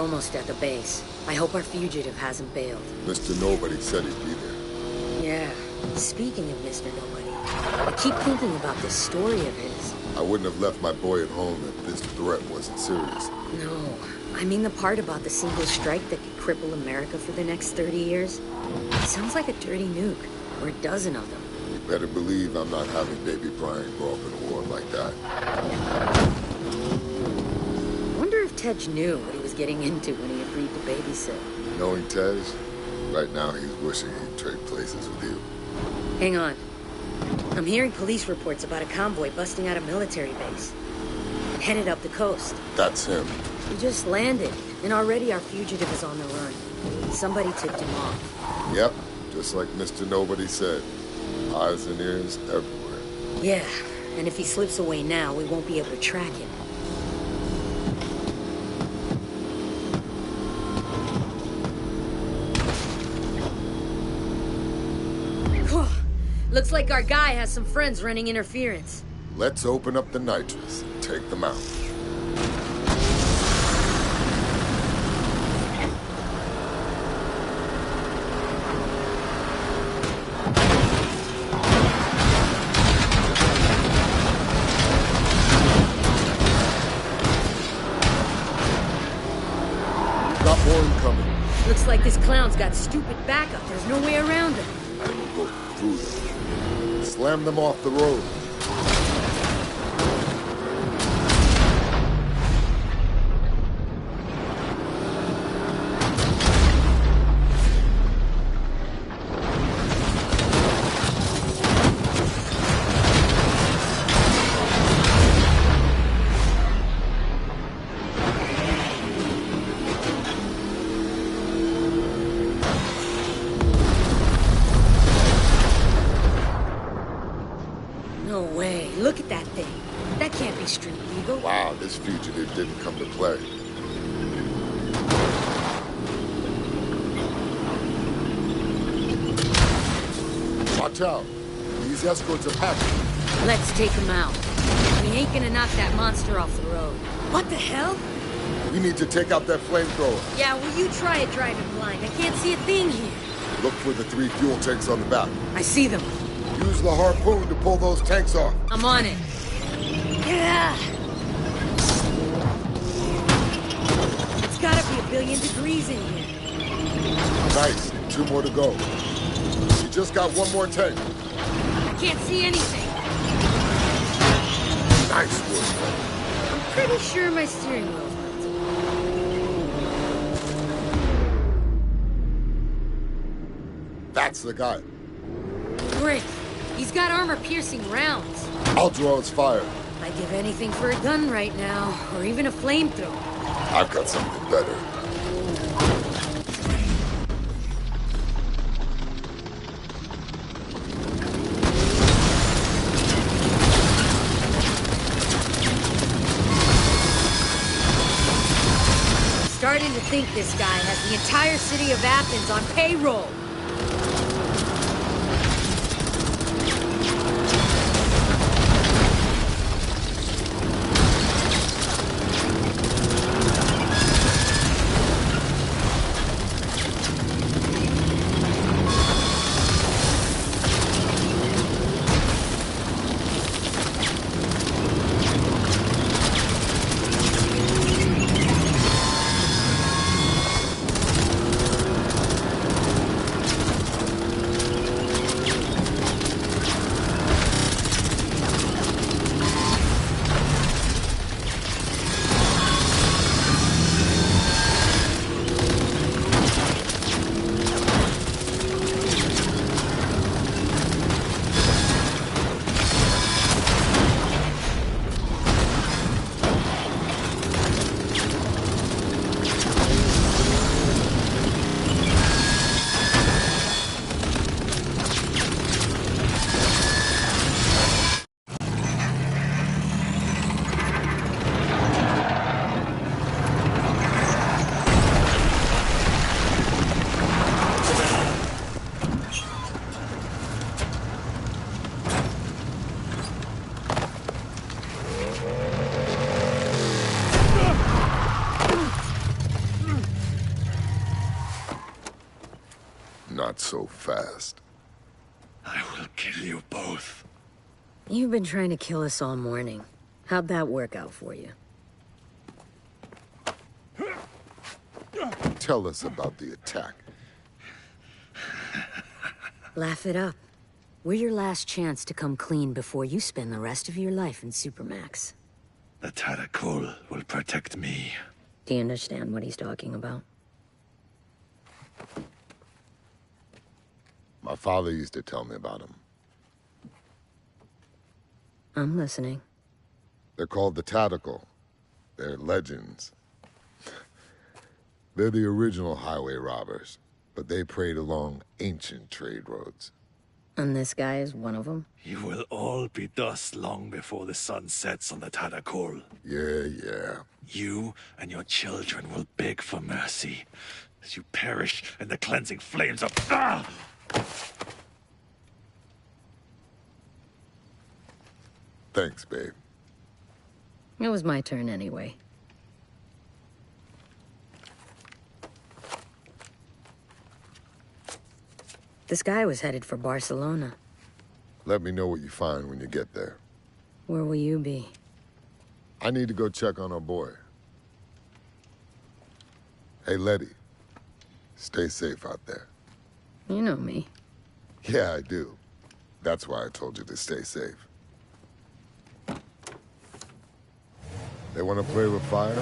almost at the base. I hope our fugitive hasn't bailed. Mr. Nobody said he'd be there. Yeah. Speaking of Mr. Nobody, I keep thinking about this story of his. I wouldn't have left my boy at home if this threat wasn't serious. No. I mean the part about the single strike that could cripple America for the next 30 years. It sounds like a dirty nuke. Or a dozen of them. You better believe I'm not having baby Brian grow up in a war like that. I wonder if Tej knew what he was getting into when he agreed to babysit. Knowing Tej, right now he's wishing he'd trade places with you. Hang on. I'm hearing police reports about a convoy busting out a military base. Headed up the coast. That's him. He just landed, and already our fugitive is on the run. Somebody tipped him off. Yep, just like Mr. Nobody said. Eyes and ears everywhere. Yeah, and if he slips away now, we won't be able to track him. Looks like our guy has some friends running interference. Let's open up the nitrous and take them out. Got more incoming. Looks like this clown's got stupid backup. There's no way around him. I will go through them. Slam them off the road. No way. Look at that thing. That can't be street legal. Wow, this fugitive didn't come to play. Watch out. These escorts are packing. Let's take him out. We ain't gonna knock that monster off the road. What the hell? We need to take out that flamethrower. Yeah, well, you try it driving blind. I can't see a thing here. Look for the 3 fuel tanks on the back. I see them. Use the harpoon to pull those tanks off. I'm on it. Yeah. It's gotta be 1 billion degrees in here. Nice. 2 more to go. You just got 1 more tank. I can't see anything. Nice work. I'm pretty sure my steering wheel's melted. That's the guy. Great. He's got armor-piercing rounds. I'll draw his fire. I'd give anything for a gun right now, or even a flamethrower. I've got something better. Starting to think this guy has the entire city of Athens on payroll. so fast. I will kill you both. You've been trying to kill us all morning. How'd that work out for you? Tell us about the attack. Laugh it up. We're your last chance to come clean before you spend the rest of your life in Supermax. The Tarakul will protect me. Do you understand what he's talking about? My father used to tell me about them. I'm listening. They're called the Tactical. They're legends. They're the original highway robbers, but they preyed along ancient trade roads. And this guy is one of them? You will all be dust long before the sun sets on the Tarakul. Yeah. You and your children will beg for mercy as you perish in the cleansing flames of... Ah! Thanks, babe. It was my turn anyway. This guy was headed for Barcelona. Let me know what you find when you get there. Where will you be? I need to go check on our boy. Hey, Letty. Stay safe out there. You know me. Yeah, I do. That's why I told you to stay safe. They want to play with fire?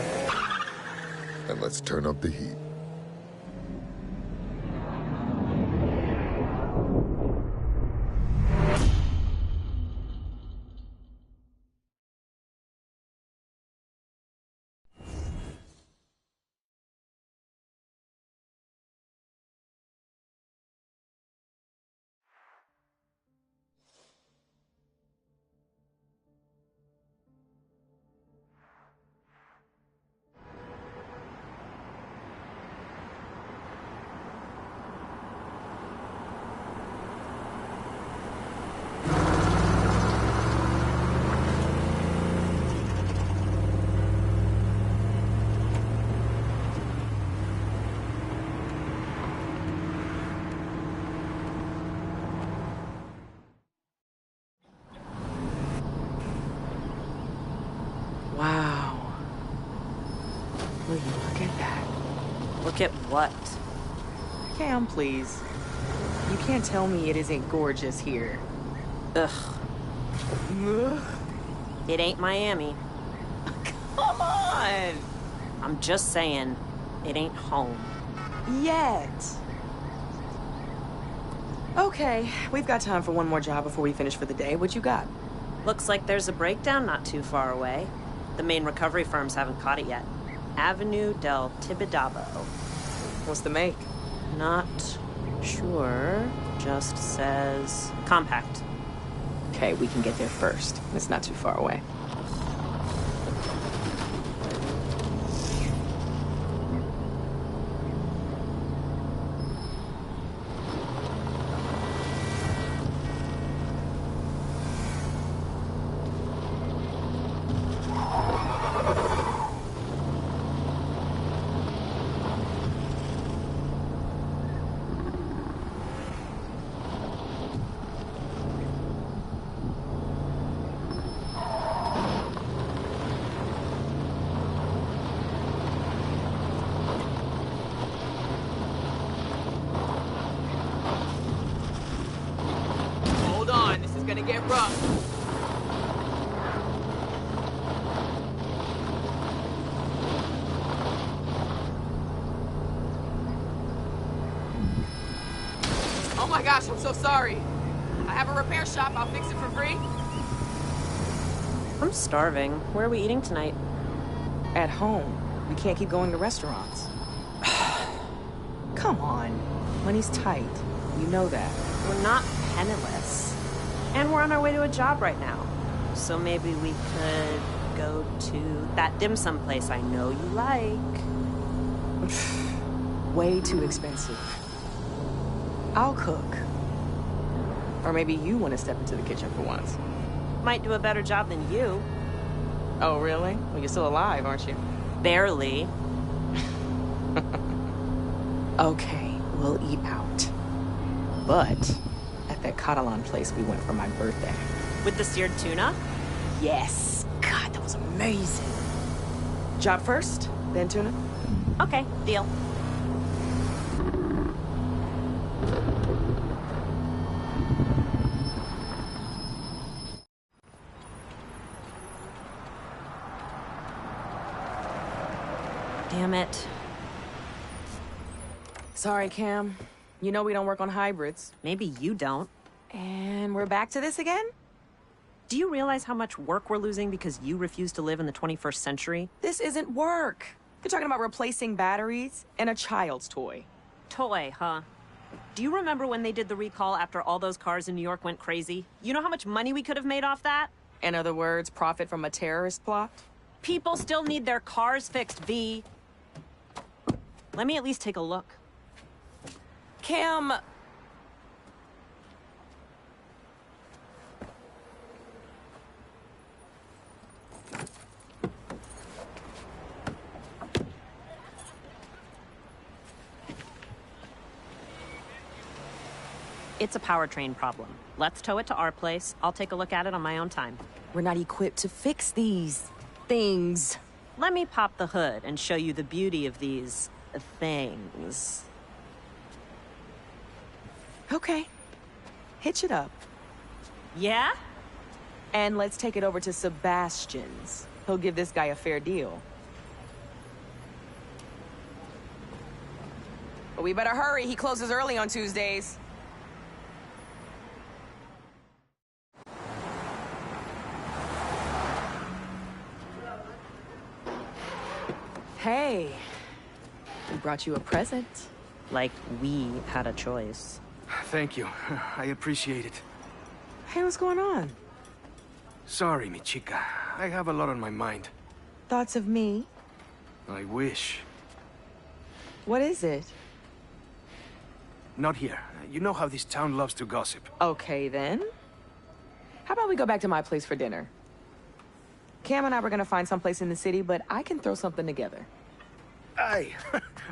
And let's turn up the heat. Wow. Will you look at that? Look at what? Cam, please. You can't tell me it isn't gorgeous here. Ugh. Ugh. It ain't Miami. Come on! I'm just saying, it ain't home. Yet. Okay, we've got time for one more job before we finish for the day. What you got? Looks like there's a breakdown not too far away. The main recovery firms haven't caught it yet. Avenue del Tibidabo. What's the make? Not sure. Just says compact. Okay, we can get there first. It's not too far away. Hold on, this is gonna get rough. Oh my gosh, I'm so sorry. I have a repair shop, I'll fix it for free. I'm starving. Where are we eating tonight? At home. We can't keep going to restaurants. Come on. Money's tight. You know that. We're not penniless. And we're on our way to a job right now. So maybe we could go to that dim sum place I know you like. Way too expensive. I'll cook. Or maybe you want to step into the kitchen for once. Might do a better job than you. Oh, really? Well, you're still alive, aren't you? Barely. Okay, we'll eat out. But at that Catalan place we went for my birthday. With the seared tuna? Yes. God, that was amazing. Job first, then tuna? Okay, deal. Damn it. Sorry, Cam. You know we don't work on hybrids. Maybe you don't. And we're back to this again? Do you realize how much work we're losing because you refuse to live in the 21st century? This isn't work. You're talking about replacing batteries and a child's toy. Toy, huh? Do you remember when they did the recall after all those cars in New York went crazy? You know how much money we could have made off that? In other words, profit from a terrorist plot? People still need their cars fixed, V. Let me at least take a look. Cam... It's a powertrain problem. Let's tow it to our place. I'll take a look at it on my own time. We're not equipped to fix these things. Let me pop the hood and show you the beauty of these things. Okay. Hitch it up. Yeah? And let's take it over to Sebastian's. He'll give this guy a fair deal. But we better hurry. He closes early on Tuesdays. Hey, we brought you a present. Like we had a choice. Thank you. I appreciate it. Hey, what's going on? Sorry, mi chica. I have a lot on my mind. Thoughts of me? I wish. What is it? Not here. You know how this town loves to gossip. Okay, then. How about we go back to my place for dinner? Cam and I were gonna find someplace in the city, but I can throw something together. Aye.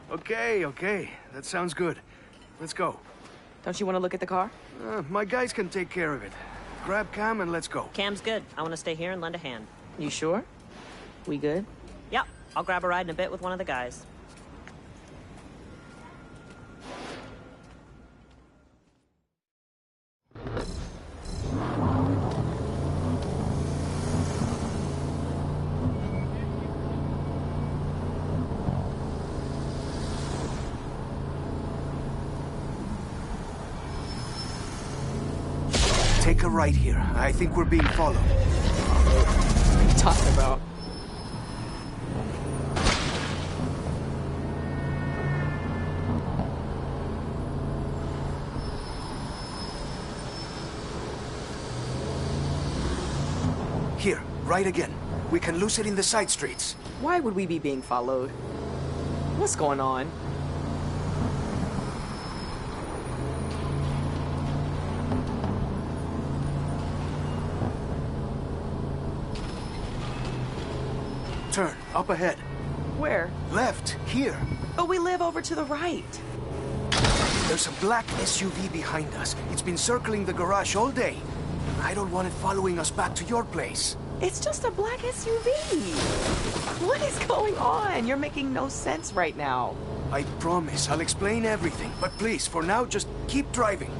Okay. That sounds good. Let's go. Don't you want to look at the car? My guys can take care of it. Grab Cam and let's go. Cam's good. I want to stay here and lend a hand. You sure? We good? Yep. I'll grab a ride in a bit with one of the guys. Take a right here. I think we're being followed. What are you talking about? Here, right again. We can lose it in the side streets. Why would we be being followed? What's going on? Turn, up ahead. Where? Left, here. But we live over to the right. There's a black SUV behind us. It's been circling the garage all day. I don't want it following us back to your place. It's just a black SUV. What is going on? You're making no sense right now. I promise I'll explain everything, but please, for now, just keep driving.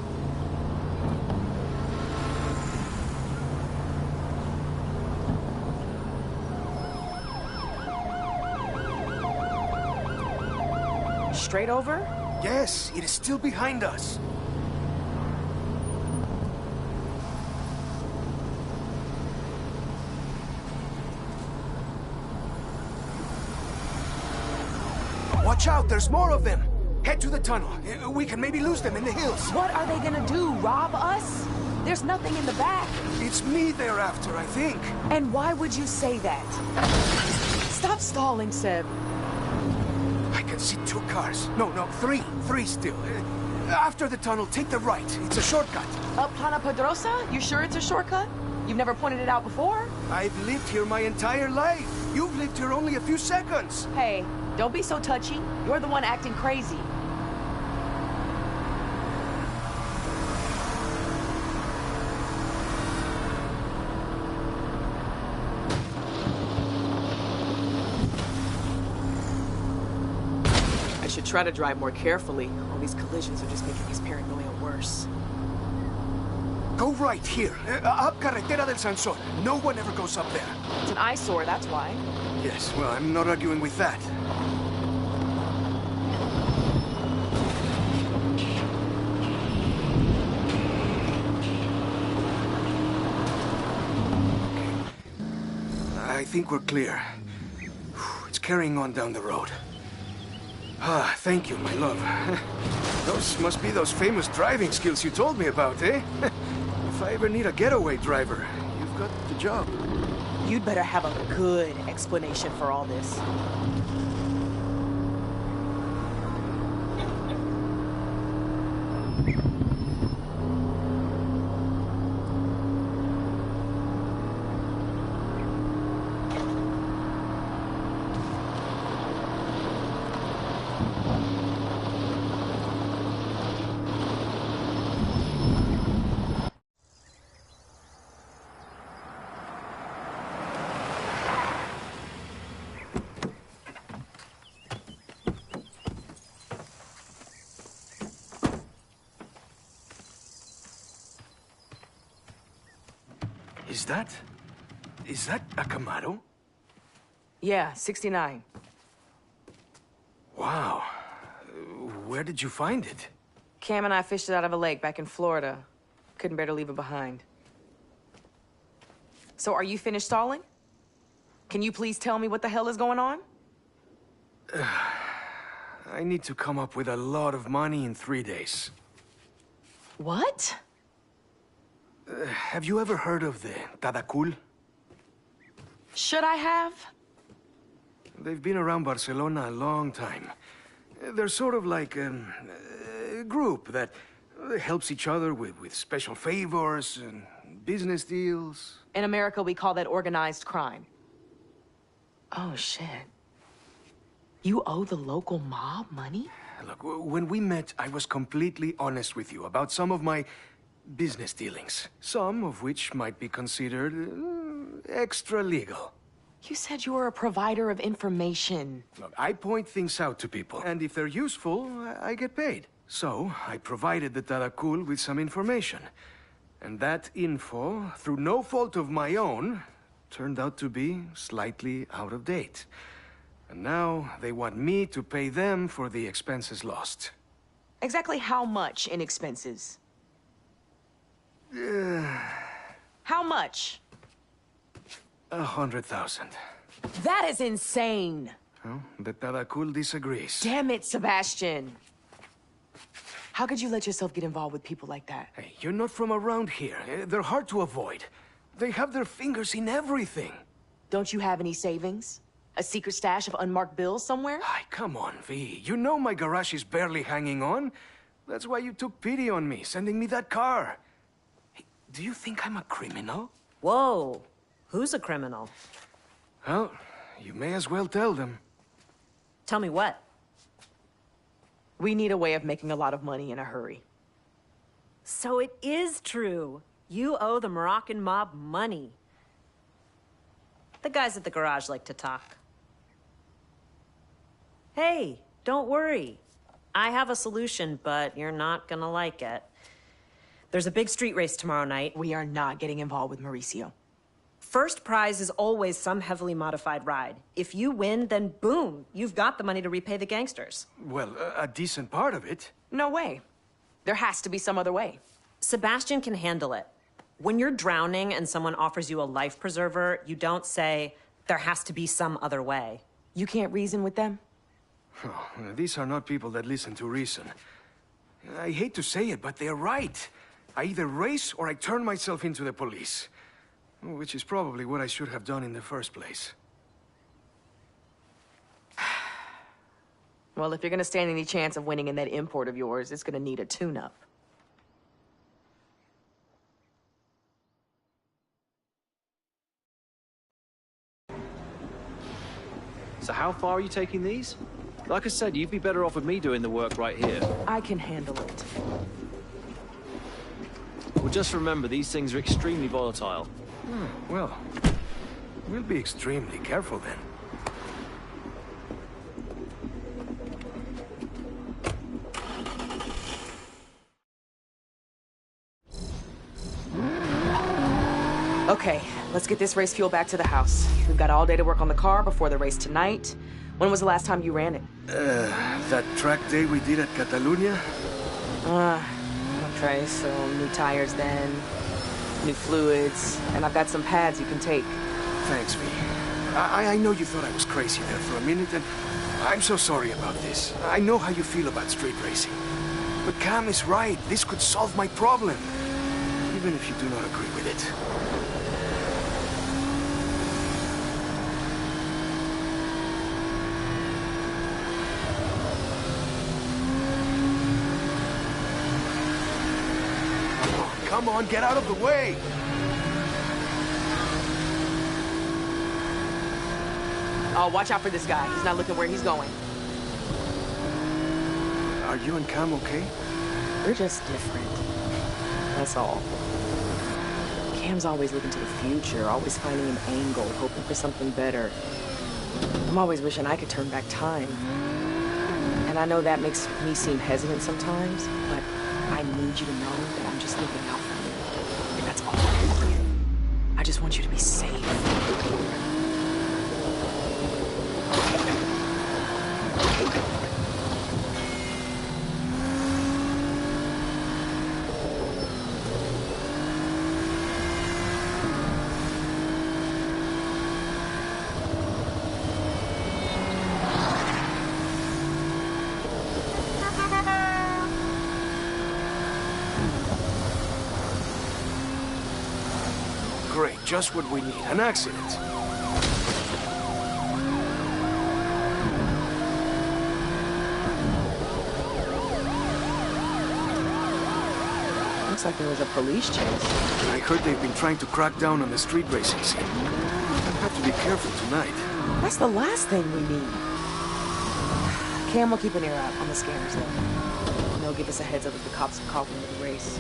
Straight over? Yes, it is still behind us. Watch out, there's more of them. Head to the tunnel. We can maybe lose them in the hills. What are they gonna do, rob us? There's nothing in the back. It's me they're after, I think. And why would you say that? Stop stalling, Seb. I can see 2 cars. No, three. 3 still. After the tunnel, take the right. It's a shortcut. Up Plana Pedrosa? You sure it's a shortcut? You've never pointed it out before? I've lived here my entire life. You've lived here only a few seconds. Hey, don't be so touchy. You're the one acting crazy. try to drive more carefully. All these collisions are just making his paranoia worse. Go right here. Up Carretera del Sansón. No one ever goes up there. It's an eyesore, that's why. Yes, well, I'm not arguing with that. I think we're clear. It's carrying on down the road. Ah, thank you, my love. Those must be those famous driving skills you told me about, eh? If I ever need a getaway driver, you've got the job. You'd better have a good explanation for all this. Is that a Camaro? Yeah, 69. Wow. Where did you find it? Cam and I fished it out of a lake back in Florida. Couldn't bear to leave it behind. So are you finished stalling? Can you please tell me what the hell is going on? I need to come up with a lot of money in 3 days. What? Have you ever heard of the Tadakul? Should I have? They've been around Barcelona a long time. They're sort of like a group that helps each other with special favors and business deals. In America, we call that organized crime. Oh, shit. You owe the local mob money? Look, when we met, I was completely honest with you about some of my business dealings. Some of which might be considered extra-legal. You said you were a provider of information. Look, I point things out to people, and if they're useful, I get paid. So, I provided the Tadakul with some information. And that info, through no fault of my own, turned out to be slightly out of date. And now they want me to pay them for the expenses lost. Exactly how much in expenses? How much? 100,000. That is insane. Well, the Tadakul disagrees. Damn it, Sebastian. How could you let yourself get involved with people like that? Hey, you're not from around here. They're hard to avoid. They have their fingers in everything. Don't you have any savings? A secret stash of unmarked bills somewhere? Ay, come on, V. You know my garage is barely hanging on. That's why you took pity on me, sending me that car. Hey, do you think I'm a criminal? Whoa. Who's a criminal? Well, you may as well tell them. Tell me what? We need a way of making a lot of money in a hurry. So it is true. You owe the Moroccan mob money. The guys at the garage like to talk. Hey, don't worry. I have a solution, but you're not gonna like it. There's a big street race tomorrow night. We are not getting involved with Mauricio. First prize is always some heavily modified ride. If you win, then boom, you've got the money to repay the gangsters. Well, a decent part of it. No way. There has to be some other way. Sebastian can handle it. When you're drowning and someone offers you a life preserver, you don't say, there has to be some other way. You can't reason with them? Oh, these are not people that listen to reason. I hate to say it, but they're right. I either race or I turn myself into the police. Which is probably what I should have done in the first place. Well, if you're gonna stand any chance of winning in that import of yours, it's gonna need a tune-up. So how far are you taking these? Like I said, you'd be better off with me doing the work right here. I can handle it. Well, just remember, these things are extremely volatile. Well, we'll be extremely careful then. Okay, let's get this race fuel back to the house. We've got all day to work on the car before the race tonight. When was the last time you ran it? That track day we did at Catalunya? Okay, so new tires then, new fluids, and I've got some pads you can take. Thanks, V. I know you thought I was crazy there for a minute, and I'm so sorry about this. I know how you feel about street racing. But Cam is right. This could solve my problem. Even if you do not agree with it. Come on, get out of the way! Oh, watch out for this guy. He's not looking where he's going. Are you and Cam okay? We're just different. That's all. Cam's always looking to the future, always finding an angle, hoping for something better. I'm always wishing I could turn back time. And I know that makes me seem hesitant sometimes, but I need you to know that I'm just looking out for you. And that's all I want you. I just want you to be safe. Great, just what we need. An accident. Looks like there was a police chase. I heard they've been trying to crack down on the street racing scene. I'll have to be careful tonight. That's the last thing we need. Cam will keep an ear out on the scanners, though. And they'll give us a heads up if the cops are calling into the race.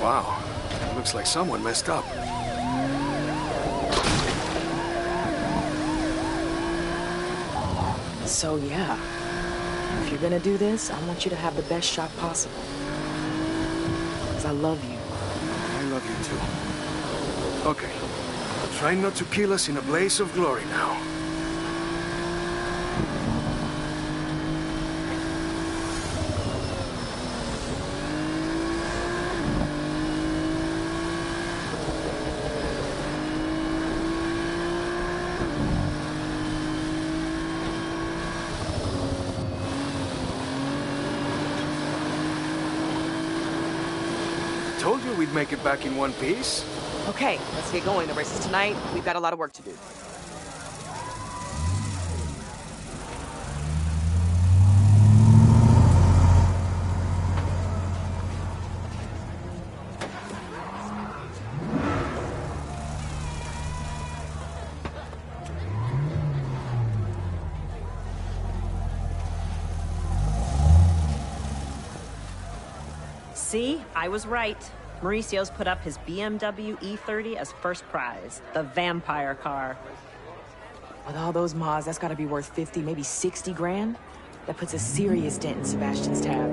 Wow, looks like someone messed up. So yeah, if you're gonna do this, I want you to have the best shot possible. Because I love you. I love you too. Okay, try not to kill us in a blaze of glory now. Told you we'd make it back in one piece. Okay, let's get going. The race is tonight. We've got a lot of work to do. See, I was right. Mauricio's put up his BMW E30 as first prize, the vampire car. With all those mods, that's gotta be worth 50, maybe 60 grand. That puts a serious dent in Sebastian's tab.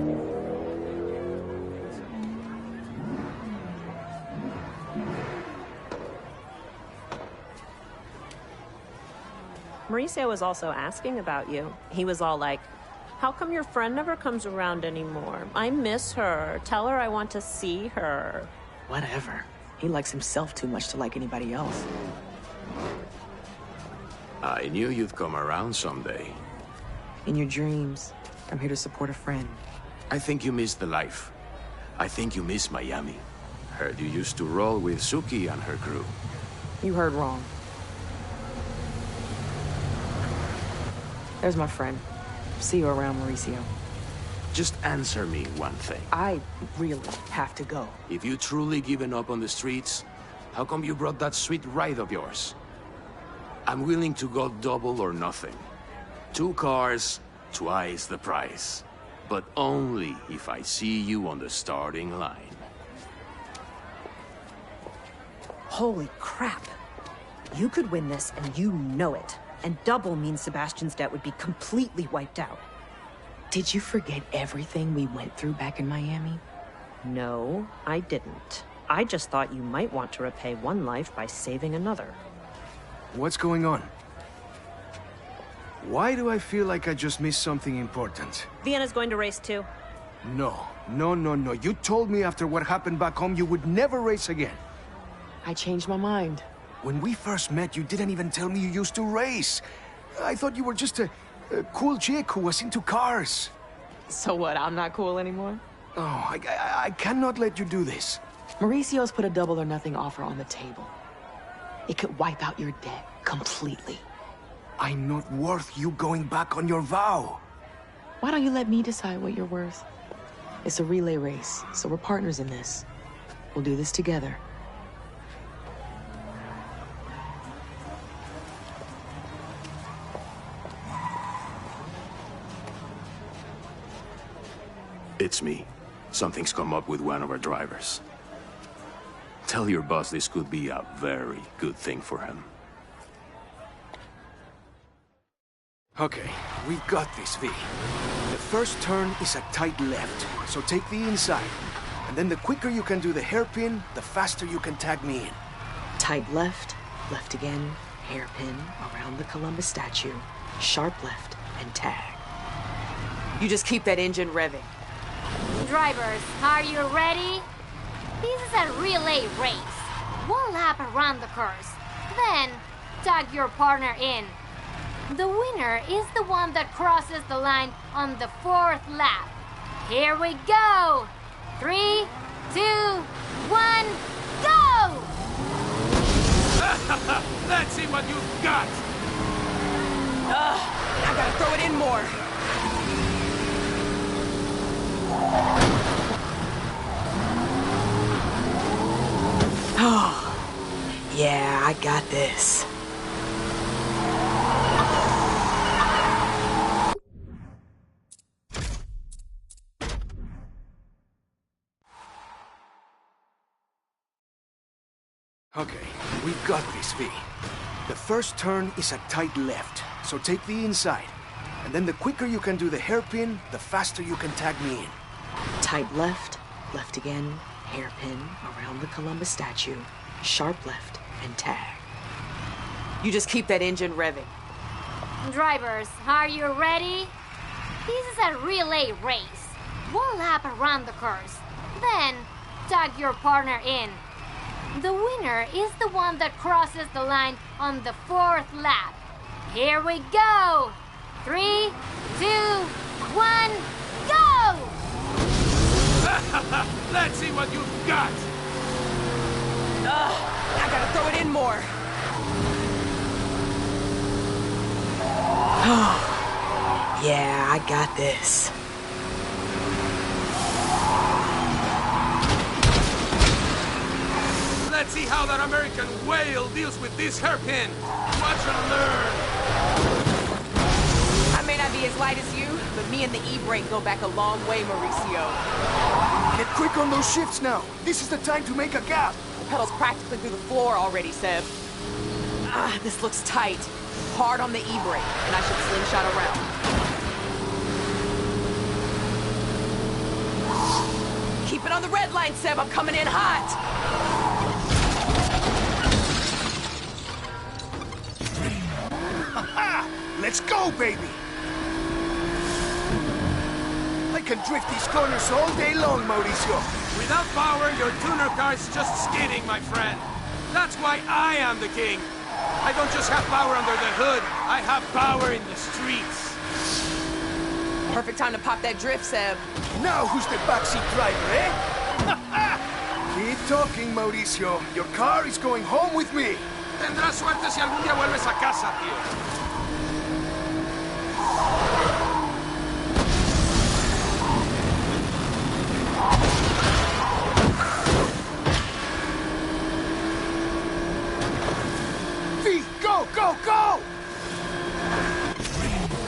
Mauricio was also asking about you. He was all like, how come your friend never comes around anymore? I miss her. Tell her I want to see her. Whatever. He likes himself too much to like anybody else. I knew you'd come around someday. In your dreams, I'm here to support a friend. I think you miss the life. I think you miss Miami. Heard you used to roll with Suki and her crew. You heard wrong. There's my friend. See you around, Mauricio. Just answer me one thing. I really have to go. If you truly given up on the streets, how come you brought that sweet ride of yours? I'm willing to go double or nothing. 2 cars, twice the price. But only if I see you on the starting line. Holy crap. You could win this, and you know it. And double means Sebastian's debt would be completely wiped out. Did you forget everything we went through back in Miami? No, I didn't. I just thought you might want to repay one life by saving another. What's going on? Why do I feel like I just missed something important? Vienna's going to race too. No. You told me after what happened back home you would never race again. I changed my mind. When we first met, you didn't even tell me you used to race. I thought you were just a cool chick who was into cars. So what, I'm not cool anymore? Oh, I cannot let you do this. Mauricio's put a double or nothing offer on the table. It could wipe out your debt completely. I'm not worth you going back on your vow. Why don't you let me decide what you're worth? It's a relay race, so we're partners in this. We'll do this together. It's me. Something's come up with one of our drivers. Tell your boss this could be a very good thing for him. Okay, we've got this, V. The first turn is a tight left, so take the inside. And then the quicker you can do the hairpin, the faster you can tag me in. Tight left, left again, hairpin around the Columbus statue, sharp left, and tag. You just keep that engine revving. Drivers, are you ready? This is a relay race. One lap around the course. Then, tag your partner in. The winner is the one that crosses the line on the 4th lap. Here we go! 3, 2, 1, go! Let's see what you've got! I gotta throw it in more. Oh, yeah, I got this. Okay, we've got this, V. The first turn is a tight left, so take the inside. And then the quicker you can do the hairpin, the faster you can tag me in. Tight left, left again, hairpin around the Columbus statue, sharp left, and tag. You just keep that engine revving. Drivers, are you ready? This is a relay race. One lap around the course. Then, tag your partner in. The winner is the one that crosses the line on the 4th lap. Here we go! 3, 2, 1, go! Let's see what you've got! I gotta throw it in more. Oh, yeah, I got this. Let's see how that American whale deals with this hairpin. Watch and learn. I may not be as light as you, but me and the e-brake go back a long way, Mauricio. Get quick on those shifts now. This is the time to make a gap. The pedal's practically through the floor already, Seb. This looks tight. Hard on the e-brake, and I should slingshot around. Keep it on the red line, Seb. I'm coming in hot. Let's go, baby! I can drift these corners all day long, Mauricio. Without power, your tuner car's just skidding, my friend. That's why I am the king. I don't just have power under the hood, I have power in the streets. Perfect time to pop that drift, Seb. Now who's the backseat driver, eh? Keep talking, Mauricio. Your car is going home with me. Tendrás suerte si algún día vuelves a casa, tío. Go!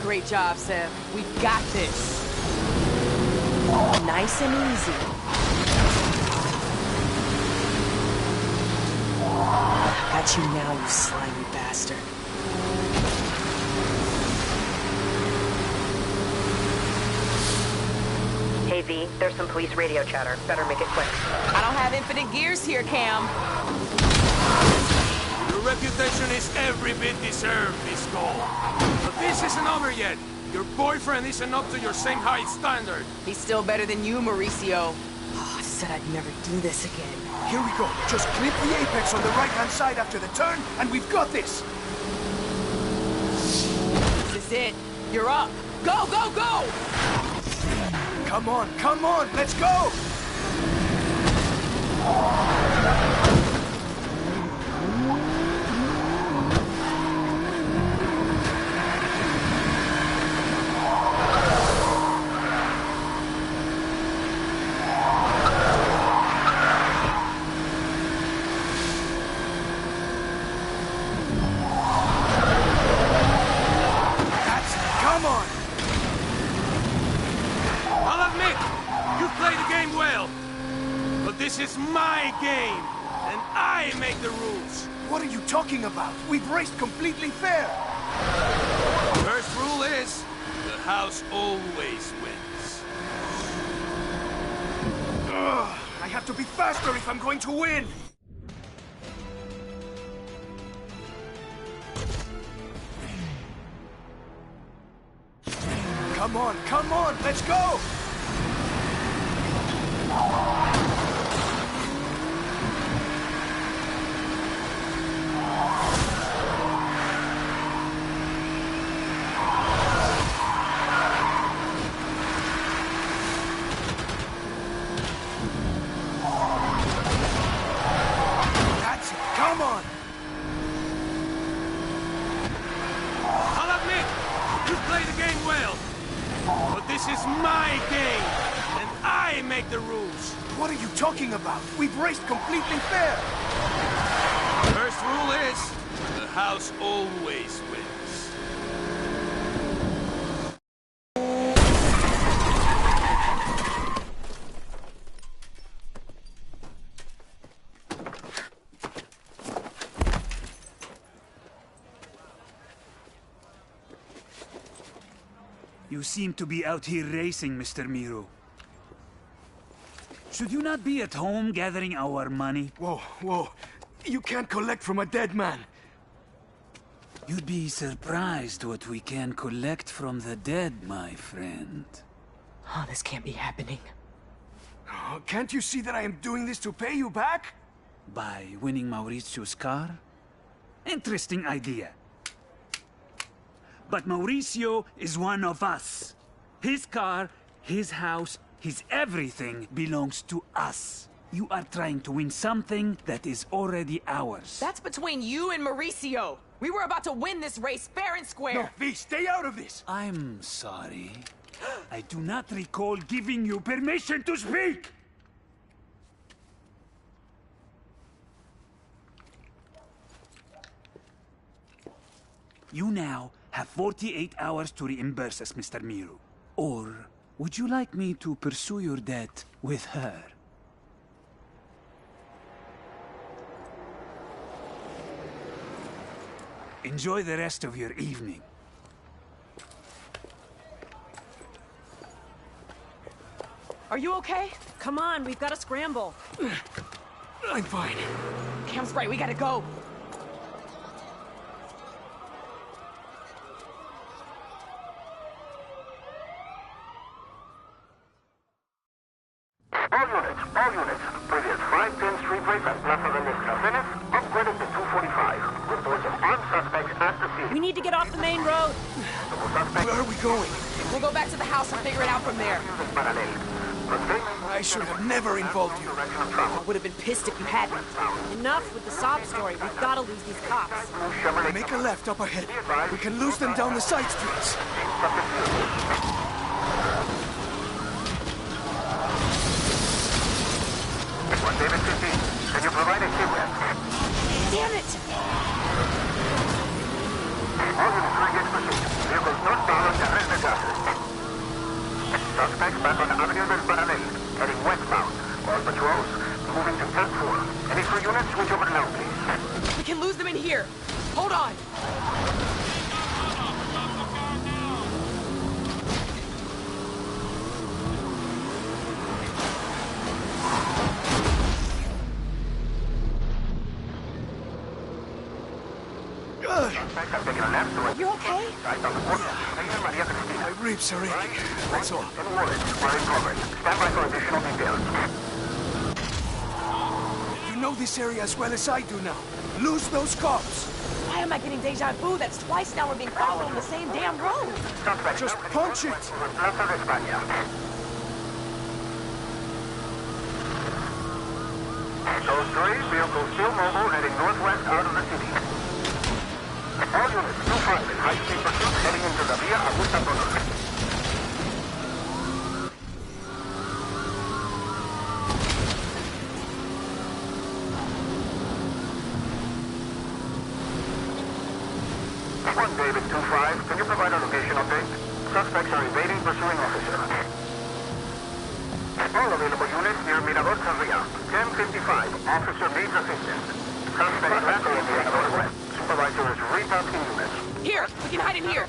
Great job, Seb. We've got this. Nice and easy. Got you now, you slimy bastard. Hey V, there's some police radio chatter. Better make it quick. I don't have infinite gears here, Cam. Your reputation is every bit deserved, Miss Cole. But this isn't over yet. Your boyfriend isn't up to your same high standard. He's still better than you, Mauricio. Oh, I said I'd never do this again. Here we go. Just clip the apex on the right-hand side after the turn, and we've got this. This is it. You're up. Go, go, go! Come on, let's go! That's it, come on! I'll admit, you play the game well. But this is my game, and I make the rules. What are you talking about? We've raced completely fair! First rule is, the house always wins. Ugh, I have to be faster if I'm going to win! Come on, let's go! That's it, come on! I'll admit, you play the game well. But this is my game, and I make the rules. What are you talking about? We've raced completely fair! First rule is, the house always wins. You seem to be out here racing, Mr. Miro. Should you not be at home gathering our money? Whoa. You can't collect from a dead man. You'd be surprised what we can collect from the dead, my friend. Oh, this can't be happening. Can't you see that I am doing this to pay you back? By winning Mauricio's car? Interesting idea. But Mauricio is one of us. His car, his house, his everything belongs to us. You are trying to win something that is already ours. That's between you and Mauricio. We were about to win this race fair and square. No, V, stay out of this! I'm sorry. I do not recall giving you permission to speak! You now have 48 hours to reimburse us, Mr. Miro. Or would you like me to pursue your debt with her? Enjoy the rest of your evening. Are you okay? Come on, we've got to scramble. I'm fine. Cam's right, we gotta go. All units. Previous 510 street race at Plaza de los Cafenes, upgraded to 245. Reports of armed suspects at the scene. We need to get off the main road. Where are we going? We'll go back to the house and figure it out from there. I should have never involved you. I would have been pissed if you hadn't. Enough with the sob story. We've got to lose these cops. Make a left up ahead. We can lose them down the side streets. David 15, can you provide a kidnap? Damn it! All units regain pursuit. Vehicles northbound on Terres de Garces. Suspects back on Avenue del Paralel, heading westbound. All patrols moving to 10-4. Any crew units switch over now, please. here. Hold on. You okay? My ribs are aching. That's all. Stand by for additional details. You know this area as well as I do now. Lose those cops. Why am I getting deja vu? That's twice now we're being followed on the same damn road. Just punch it. Plaza de España. Those three vehicles still mobile heading northwest out of the city. All units, 2-5 in high-speed pursuit heading into the Via Augusta tunnel. David 2-5, can you provide a location update? Suspects are evading pursuing officer. All available units near Mirador Carria. 1055, officer needs assistance. Suspect lateral in the northwest. Supervisor is retasking units. Here, we can hide in here.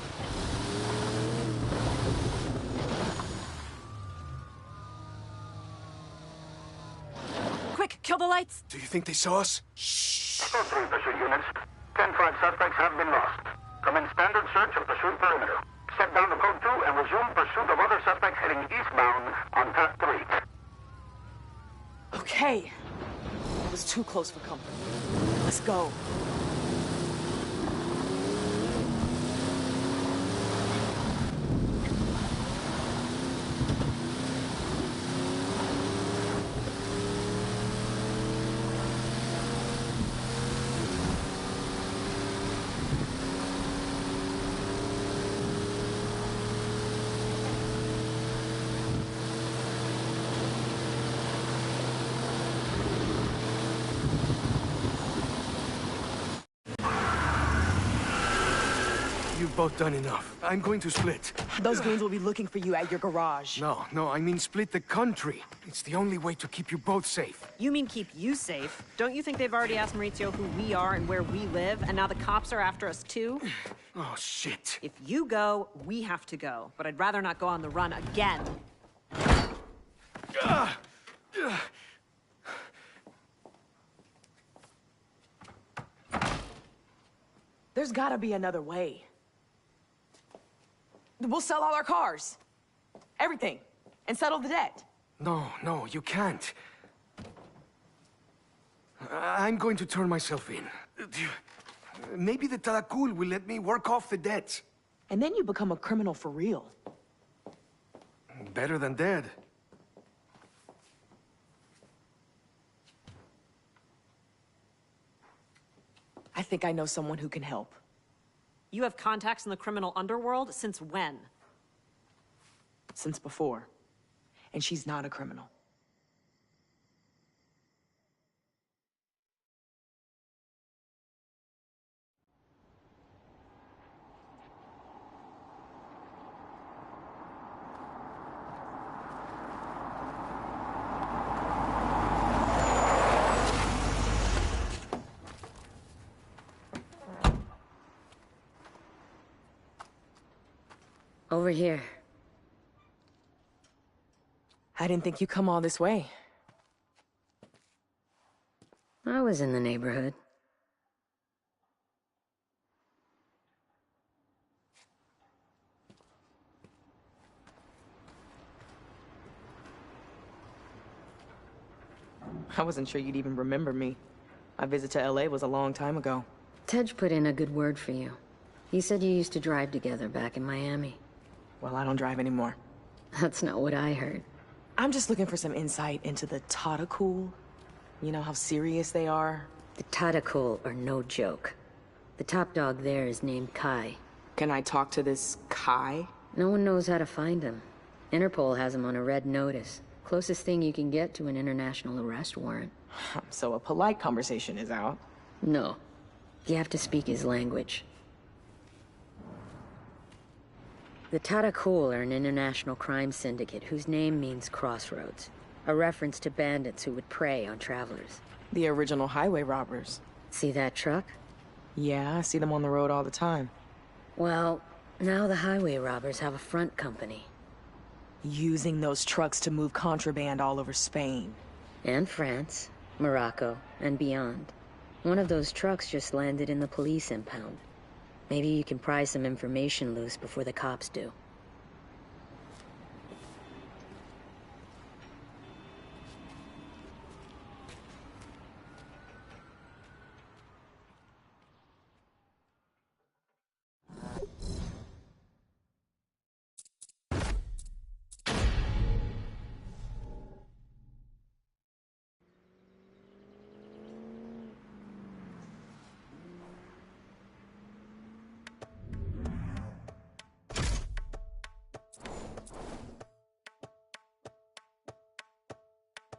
Quick, kill the lights. Do you think they saw us? Shh. 3 pursuit units. 10-5 suspects have been lost. Commence standard search of pursuit perimeter. Step down to code 2 and resume pursuit of other suspects heading eastbound on path 3. Okay. That was too close for comfort. Let's go. You've both done enough. I'm going to split. Those goons will be looking for you at your garage. No, I mean split the country. It's the only way to keep you both safe. You mean keep you safe? Don't you think they've already asked Maurizio who we are and where we live, and now the cops are after us too? Oh, shit. If you go, we have to go. But I'd rather not go on the run again. There's gotta be another way. We'll sell all our cars. Everything. And settle the debt. No, you can't. I'm going to turn myself in. Maybe the Taracul will let me work off the debt. And then you become a criminal for real. Better than dead. I think I know someone who can help. You have contacts in the criminal underworld? Since when? Since before. And she's not a criminal. Over here. I didn't think you'd come all this way. I was in the neighborhood. I wasn't sure you'd even remember me. My visit to LA was a long time ago. Tej put in a good word for you. He said you used to drive together back in Miami. Well, I don't drive anymore. That's not what I heard. I'm just looking for some insight into the Taracul. You know how serious they are? The Taracul are no joke. The top dog there is named Kai. Can I talk to this Kai? No one knows how to find him. Interpol has him on a red notice. Closest thing you can get to an international arrest warrant. So a polite conversation is out? No. You have to speak his language. The Taracul are an international crime syndicate whose name means Crossroads, a reference to bandits who would prey on travelers. The original highway robbers. See that truck? Yeah, I see them on the road all the time. Well, now the highway robbers have a front company. Using those trucks to move contraband all over Spain. And France, Morocco, and beyond. One of those trucks just landed in the police impound. Maybe you can pry some information loose before the cops do.